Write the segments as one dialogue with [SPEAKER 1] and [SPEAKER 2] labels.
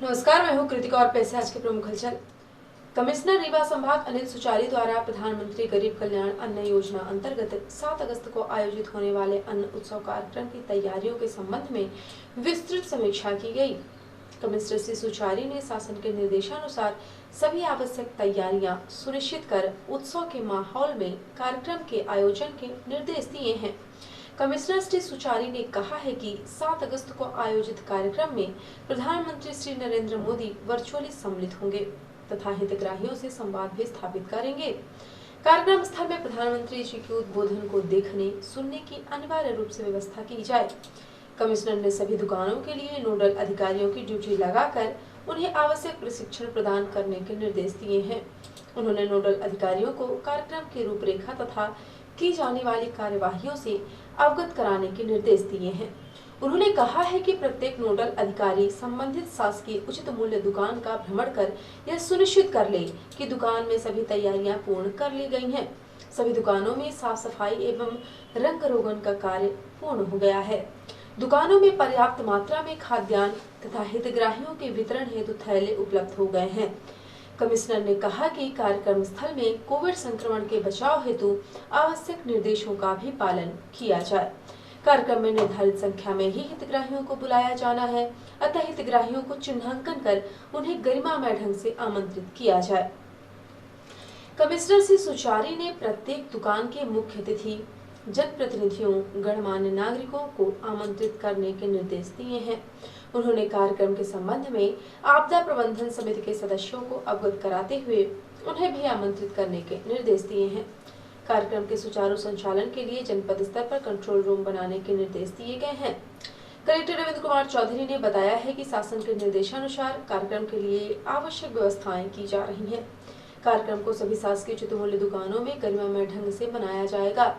[SPEAKER 1] नमस्कार, मैं हूं कृतिका और पेश है आज के प्रमुख हलचल। कमिश्नर रीवा संभाग अनिल सुचारी द्वारा प्रधानमंत्री गरीब कल्याण अन्न योजना अंतर्गत 7 अगस्त को आयोजित होने वाले अन्न उत्सव कार्यक्रम की तैयारियों के संबंध में विस्तृत समीक्षा की गई। कमिश्नर श्री सुचारी ने शासन के निर्देशानुसार सभी आवश्यक तैयारियां सुनिश्चित कर उत्सव के माहौल में कार्यक्रम के आयोजन के निर्देश दिए हैं। कमिश्नर श्री सुचारी ने कहा है कि 7 अगस्त को आयोजित कार्यक्रम में प्रधानमंत्री श्री नरेंद्र मोदी वर्चुअली सम्मिलित होंगे तथा हितग्राहियों से संवाद भी स्थापित करेंगे। कार्यक्रम स्थल में प्रधानमंत्री जी के उद्बोधन को देखने सुनने की अनिवार्य रूप से व्यवस्था की जाए। कमिश्नर ने सभी दुकानों के लिए नोडल अधिकारियों की ड्यूटी लगाकर उन्हें आवश्यक प्रशिक्षण प्रदान करने के निर्देश दिए हैं। उन्होंने नोडल अधिकारियों को कार्यक्रम की रूपरेखा तथा की जाने वाली कार्यवाहियों से अवगत कराने के निर्देश दिए हैं। उन्होंने कहा है कि प्रत्येक नोडल अधिकारी संबंधित शासकीय उचित मूल्य दुकान का भ्रमण कर यह सुनिश्चित कर ले कि दुकान में सभी तैयारियां पूर्ण कर ली गई हैं। सभी दुकानों में साफ सफाई एवं रंग रोगन का कार्य पूर्ण हो गया है। दुकानों में पर्याप्त मात्रा में खाद्यान्न तथा हितग्राहियों के वितरण हेतु थैले उपलब्ध हो गए हैं। कमिश्नर ने कहा कि कार्यक्रम स्थल में कोविड संक्रमण के बचाव हेतु आवश्यक निर्देशों का भी पालन किया जाए। कार्यक्रम में निर्धारित संख्या में ही हितग्राहियों को बुलाया जाना है, अतः हितग्राहियों को चिन्हांकन कर उन्हें गरिमामय ढंग से आमंत्रित किया जाए। कमिश्नर श्री सुचारी ने प्रत्येक दुकान के मुख्य अतिथि, जनप्रतिनिधियों, गणमान्य नागरिकों को आमंत्रित करने के निर्देश दिए हैं। उन्होंने कार्यक्रम के संबंध में आपदा प्रबंधन समिति के सदस्यों को अवगत कराते हुए उन्हें भी आमंत्रित करने के निर्देश दिए हैं। कार्यक्रम के सुचारू संचालन के लिए जनपद स्तर पर कंट्रोल रूम बनाने के निर्देश दिए गए हैं। कलेक्टर रविंद्र कुमार चौधरी ने बताया है कि शासन के निर्देशानुसार कार्यक्रम के लिए आवश्यक व्यवस्थाएं की जा रही हैं। कार्यक्रम को सभी शासकीय उचित मूल्य दुकानों में गरिमामय ढंग से मनाया जाएगा।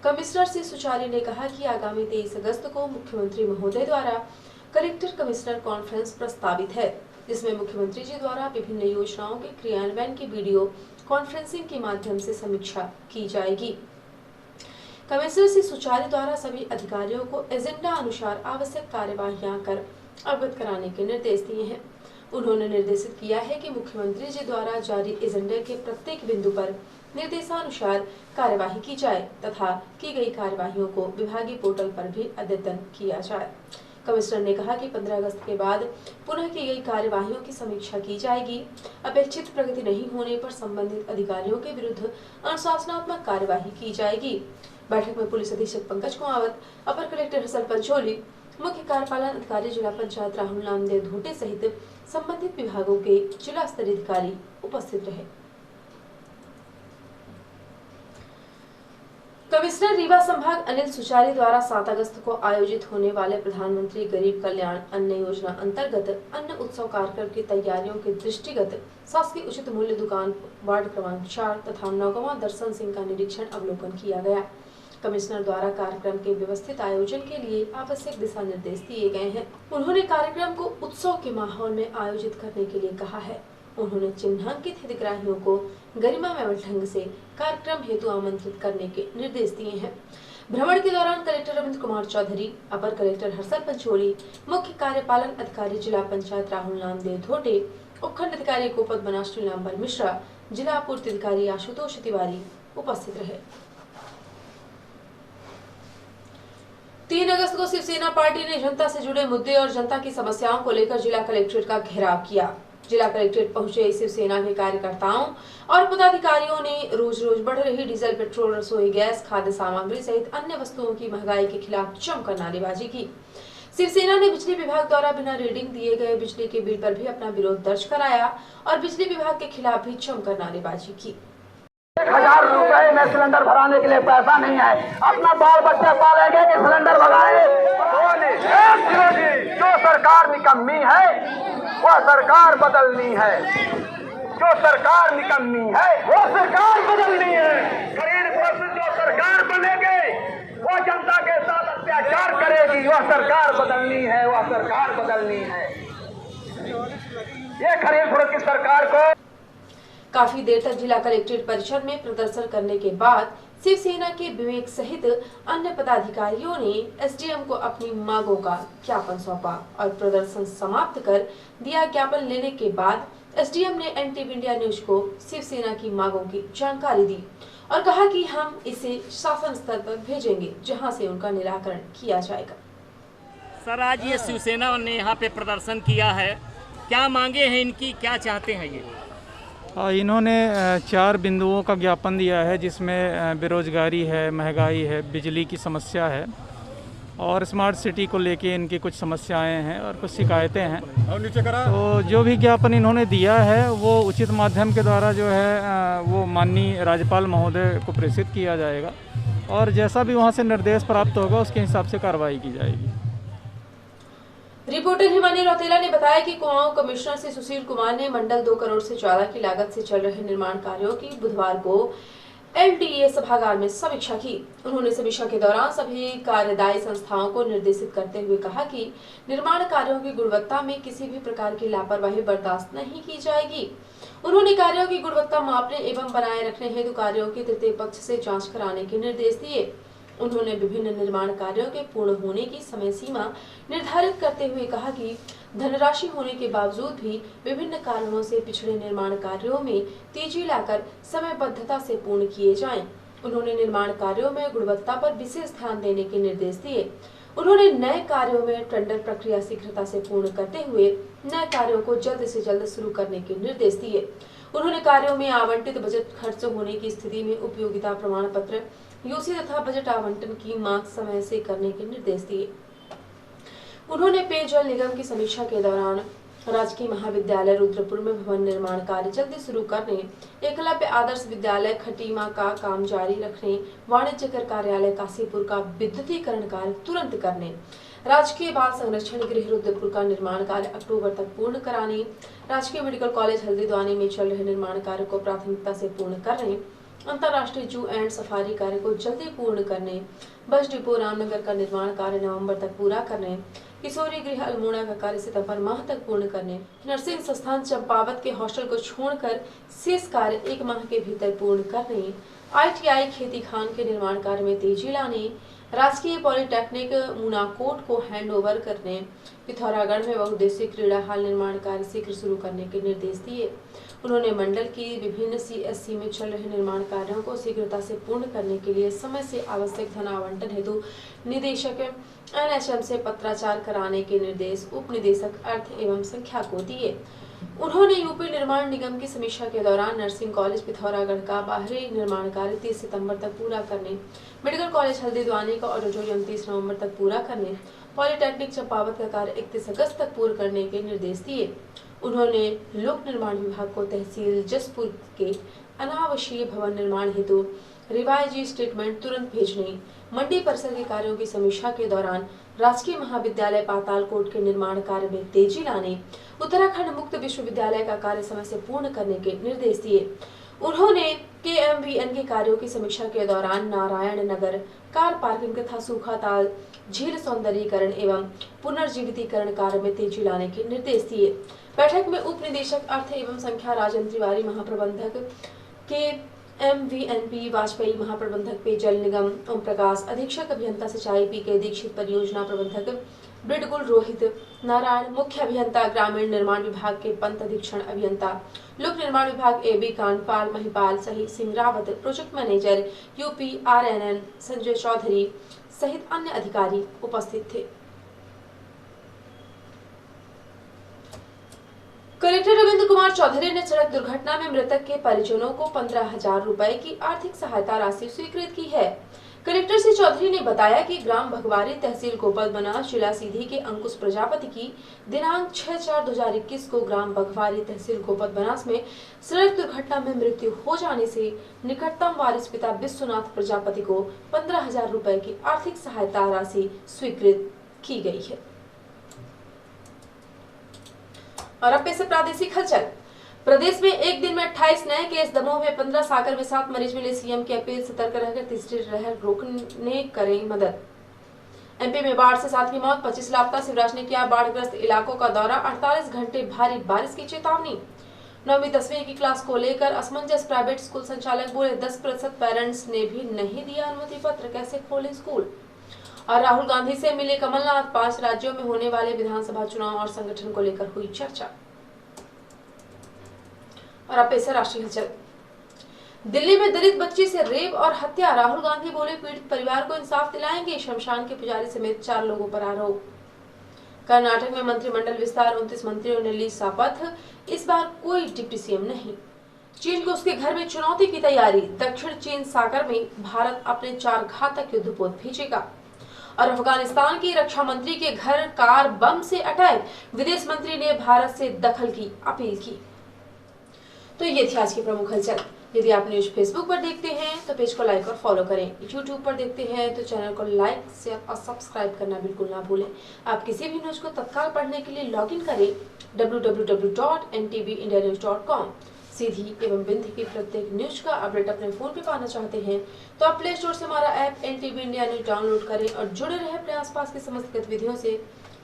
[SPEAKER 1] कमिश्नर श्री सुचारी ने कहा कि आगामी 23 अगस्त को मुख्यमंत्री महोदय द्वारा कलेक्टर कमिश्नर कॉन्फ्रेंस प्रस्तावित है, जिसमें मुख्यमंत्री जी द्वारा विभिन्न योजनाओं के क्रियान्वयन की वीडियो कॉन्फ्रेंसिंग के माध्यम से समीक्षा की जाएगी। कमिश्नर श्री सुचारी द्वारा सभी अधिकारियों को एजेंडा अनुसार आवश्यक कार्यवाहियां कर अवगत कराने के निर्देश दिए हैं। उन्होंने निर्देशित किया है कि मुख्यमंत्री जी द्वारा जारी एजेंडे के प्रत्येक बिंदु पर निर्देशानुसार कार्यवाही की जाए तथा की गई कार्यवाहियों को विभागीय पोर्टल पर भी अद्यतन किया जाए। कमिश्नर ने कहा कि 15 अगस्त के बाद पुनः की गई कार्यवाहियों की समीक्षा की जाएगी। अपेक्षित प्रगति नहीं होने पर संबंधित अधिकारियों के विरुद्ध अनुशासनात्मक कार्यवाही की जाएगी। बैठक में पुलिस अधीक्षक पंकज कुमावत, अपर कलेक्टर हर्षल पंचोली, मुख्य कार्यपालन अधिकारी जिला पंचायत राहुल नामदेव धोटे सहित संबंधित विभागों के जिला स्तरीय अधिकारी उपस्थित रहे। कमिश्नर रीवा संभाग अनिल सुचारी द्वारा 7 अगस्त को आयोजित होने वाले प्रधानमंत्री गरीब कल्याण अन्न योजना अंतर्गत अन्न उत्सव कार्यक्रम की तैयारियों के दृष्टिगत शासकीय उचित मूल्य दुकान वार्ड क्रमांक 4 तथा नौगांव दर्शन सिंह का निरीक्षण अवलोकन किया गया। कमिश्नर द्वारा कार्यक्रम के व्यवस्थित आयोजन के लिए आवश्यक दिशा निर्देश दिए गए हैं। उन्होंने कार्यक्रम को उत्सव के माहौल में आयोजित करने के लिए कहा है। उन्होंने चिन्हांकित हितग्राहियों को गरिमामय ढंग से कार्यक्रम हेतु आमंत्रित करने के निर्देश दिए हैं। भ्रमण के दौरान कलेक्टर रविंद्र कुमार चौधरी, अपर कलेक्टर हर्षल पंचोली, मुख्य कार्यपालन अधिकारी जिला पंचायत राहुल नामदेव धोटे, उपखंड अधिकारी गोपद बनास नीलांबर मिश्रा, जिला आपूर्ति अधिकारी आशुतोष तिवारी उपस्थित रहे। 3 अगस्त को शिवसेना पार्टी ने जनता से जुड़े मुद्दे और जनता की समस्याओं को लेकर जिला कलेक्ट्रेट का घेराव किया। जिला कलेक्ट्रेट पहुंचे शिवसेना के कार्यकर्ताओं और पदाधिकारियों ने रोज रोज बढ़ रही डीजल, पेट्रोल, रसोई गैस, खाद्य सामग्री सहित अन्य वस्तुओं की महंगाई के खिलाफ जमकर नारेबाजी की। शिवसेना ने बिजली विभाग द्वारा बिना रीडिंग दिए गए बिजली के बिल पर भी अपना विरोध दर्ज कराया और बिजली विभाग के खिलाफ भी जमकर नारेबाजी की।
[SPEAKER 2] 1000 रुपए में सिलेंडर भराने के लिए पैसा नहीं है, अपना बाल बच्चा पालेंगे कि सिलेंडर भराए। जो सरकार निकम्मी है वह सरकार बदलनी है, जो सरकार निकम्मी है वो सरकार बदलनी है। खरीद पर जो सरकार बनेगी वो जनता के साथ अत्याचार करेगी, वह सरकार बदलनी है, वह सरकार बदलनी है। ये खरीद फरोख्त की सरकार को
[SPEAKER 1] काफी देर तक जिला कलेक्ट्रेट परिसर में प्रदर्शन करने के बाद शिवसेना के विवेक सहित अन्य पदाधिकारियों ने एसडीएम को अपनी मांगों का ज्ञापन सौंपा और प्रदर्शन समाप्त कर दिया। ज्ञापन लेने के बाद एसडीएम ने एनटीवी इंडिया न्यूज को शिवसेना की मांगों की जानकारी दी और कहा कि हम इसे शासन स्तर पर भेजेंगे, जहां से उनका निराकरण किया जाएगा।
[SPEAKER 3] सर, आज ये शिवसेना ने यहाँ पे प्रदर्शन किया है, क्या मांगे हैं इनकी, क्या चाहते हैं ये?
[SPEAKER 4] इन्होंने 4 बिंदुओं का ज्ञापन दिया है, जिसमें बेरोजगारी है, महंगाई है, बिजली की समस्या है और स्मार्ट सिटी को लेके इनकी कुछ समस्याएं हैं और कुछ शिकायतें हैं। तो जो भी ज्ञापन इन्होंने दिया है वो उचित माध्यम के द्वारा जो है वो माननीय राज्यपाल महोदय को प्रेषित किया जाएगा और जैसा भी वहाँ से निर्देश प्राप्त होगा उसके हिसाब से कार्रवाई की जाएगी।
[SPEAKER 1] रिपोर्टर हिमानी रौतेला ने बताया कि कुमाऊं कमिश्नर से सुशील कुमार ने मंडल 2 करोड़ से ज्यादा की लागत से चल रहे निर्माण कार्यों की बुधवार को एलडीए सभागार में समीक्षा की। उन्होंने समीक्षा के दौरान सभी कार्यदायी संस्थाओं को निर्देशित करते हुए कहा कि निर्माण कार्यों की गुणवत्ता में किसी भी प्रकार की लापरवाही बर्दाश्त नहीं की जाएगी। उन्होंने कार्यों की गुणवत्ता मापने एवं बनाए रखने हेतु कार्यों की तृतीय पक्ष से जांच कराने के निर्देश दिए। उन्होंने विभिन्न निर्माण कार्यों के पूर्ण होने की समय सीमा निर्धारित करते हुए कहा कि धनराशि होने के बावजूद भी विभिन्न कारणों से पिछड़े निर्माण कार्यों में तेजी लाकर समयबद्धता से पूर्ण किए जाएं। उन्होंने निर्माण कार्यों में गुणवत्ता पर विशेष ध्यान देने के निर्देश दिए। उन्होंने नए कार्यों में टेंडर प्रक्रिया शीघ्रता से पूर्ण करते हुए नए कार्यों को जल्द से जल्द शुरू करने के निर्देश दिए। उन्होंने कार्यों में आवंटित बजट खर्च होने की स्थिति में उपयोगिता प्रमाण पत्र, यूसी तथा बजट आवंटन की मांग समय से करने के निर्देश दिए। उन्होंने पेयजल निगम की समीक्षा के दौरान राजकीय महाविद्यालय रुद्रपुर में भवन निर्माण कार्य जल्दी शुरू करने, एकलव्य आदर्श विद्यालय खटीमा का काम जारी रखने, वाणिज्य कर कार्यालय काशीपुर का विद्युतीकरण कार्य तुरंत करने, राजकीय बाल संरक्षण गृह रुद्रपुर का निर्माण कार्य अक्टूबर तक पूर्ण कराने, राजकीय मेडिकल कॉलेज हल्द्वानी में चल रहे निर्माण कार्य को प्राथमिकता से पूर्ण करने, अंतर्राष्ट्रीय जू एंड सफारी कार्य को जल्दी पूर्ण करने, बस डिपो रामनगर का निर्माण कार्य नवंबर तक पूरा करने, किशोरी गृह अल्मोड़ा का कार्य सितंबर माह तक पूर्ण करने, नर्सिंग संस्थान चंपावत के हॉस्टल को छोड़कर शेष कार्य 1 माह के भीतर पूर्ण करने, आईटीआई खेती खान के निर्माण कार्य में तेजी लाने, राजकीय पॉलिटेक्निक मुनाकोट को हैंडओवर करने, पिथौरागढ़ में बहुउद्देशीय क्रीड़ा हॉल निर्माण कार्य शीघ्र शुरू करने के निर्देश दिए। उन्होंने मंडल की विभिन्न सीएससी में चल रहे निर्माण कार्यों को शीघ्रता से पूर्ण करने के लिए समय से आवश्यक धन आवंटन हेतु निदेशक एनएचएम से पत्राचार कराने के निर्देश उप निदेशक अर्थ एवं संख्या को दिए। उन्होंने यूपी निर्माण निगम की समीक्षा के दौरान नर्सिंग कॉलेज पिथौरागढ़ का बाहरी निर्माण कार्य 30 सितंबर तक पूरा करने, मेडिकल कॉलेज हल्द्वानी का ऑडिटोरियम 30 नवंबर तक पूरा करने, पॉलिटेक्निक चंपावत का कार्य 31 अगस्त तक पूर्ण करने के निर्देश दिए। उन्होंने लोक निर्माण विभाग को तहसील जसपुर के अनावश्यक भवन निर्माण हेतु रिवाइज स्टेटमेंट तुरंत भेजने, मंडी परिसर के कार्यों की समीक्षा के दौरान राजकीय महाविद्यालय पातालकोट के निर्माण कार्य में तेजी लाने, उत्तराखंड मुक्त विश्वविद्यालय का कार्य समय से पूर्ण करने के निर्देश दिए। उन्होंने केएमवीएन के कार्यों की समीक्षा के दौरान नारायण नगर कार पार्किंग तथा सूखा ताल झील सौंदर्यीकरण एवं पुनर्जीवितीकरण कार्य में तेजी लाने के निर्देश दिए। बैठक में उप निदेशक अर्थ एवं संख्या राजन तिवारी, महाप्रबंधक के एमवीएनपी वाजपेयी, महाप्रबंधक पेयजल निगम ओम प्रकाश, अधीक्षक अभियंता सिंचाई पीके दीक्षित, परियोजना प्रबंधक ब्रिडगुल रोहित नारायण, मुख्य अभियंता ग्रामीण निर्माण विभाग के पंत अधीक्षण अभियंता, लोक निर्माण विभाग एबी कांडपाल महिपाल सहित Singh Rawat, project manager UP RNN Sanjay Chaudhary सहित अन्य अधिकारी उपस्थित थे। कलेक्टर रविंद्र कुमार चौधरी ने सड़क दुर्घटना में मृतक के परिजनों को 15,000 रुपए की आर्थिक सहायता राशि स्वीकृत की है। कलेक्टर श्री चौधरी ने बताया कि ग्राम भगवारी तहसील गोपाल बनास जिला सीधी के अंकुश प्रजापति की दिनांक 6/4/2021 को ग्राम भगवारी तहसील गोपाल बनास में सड़क दुर्घटना में मृत्यु हो जाने से निकटतम वारिस पिता विश्वनाथ प्रजापति को 15,000 रुपए की आर्थिक सहायता राशि स्वीकृत की गई है। और अब से प्रादेशिक हलचल। प्रदेश में एक दिन में 28 नए केस, दमोह में 15, सागर में 7 मरीज मिले। सीएम की अपील, सतर्क रहकर तीसरी लहर रोकने करें मदद। एमपी में बाढ़ से 7 की मौत, 25 लापता। शिवराज ने किया बाढ़ग्रस्त इलाकों का दौरा, 48 घंटे भारी बारिश की चेतावनी। 9वीं 10वीं की क्लास को लेकर असमंजस। प्राइवेट स्कूल संचालक बोले 10% पेरेंट्स ने भी नहीं दिया अनुमति पत्र, कैसे खोलें स्कूल। और राहुल गांधी से मिले कमलनाथ। 5 राज्यों में होने वाले विधानसभा चुनाव और संगठन को लेकर हुई चर्चा। और अब पेश है राष्ट्रीय हलचल। दिल्ली में दलित बच्ची से रेप और हत्या। राहुल गांधी बोले पीड़ित परिवार को इंसाफ दिलाएंगे। शमशान के पुजारी समेत 4 लोगों पर आरोप। कर्नाटक में मंत्रिमंडल विस्तार। 29 मंत्रियों ने ली शपथ। इस बार कोई डिप्टी सीएम नहीं। चीन को उसके घर में चुनौती की तैयारी। दक्षिण चीन सागर में भारत अपने 4 घातक युद्धपोत भेजेगा। और अफगानिस्तान की रक्षा मंत्री के घर कार बम से अटैक। विदेश मंत्री ने भारत से दखल की अपील की। तो ये थी आज की प्रमुख हलचल। यदि आप न्यूज फेसबुक पर देखते हैं तो पेज को लाइक और फॉलो करें। यूट्यूब पर देखते हैं तो चैनल को लाइक, शेयर और सब्सक्राइब करना बिल्कुल ना भूलें। आप किसी भी न्यूज को तत्काल पढ़ने के लिए लॉगिन करें www.ntvindyanews.com। सीधी एवं बिंदी की प्रत्येक न्यूज का अपडेट अपने फोन पे पाना चाहते हैं तो आप प्ले स्टोर से हमारा app NTV India news download करें और जुड़े रहे अपने आसपास की समस्त गतिविधियों से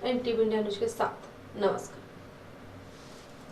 [SPEAKER 1] NTV इंडिया न्यूज के साथ। नमस्कार।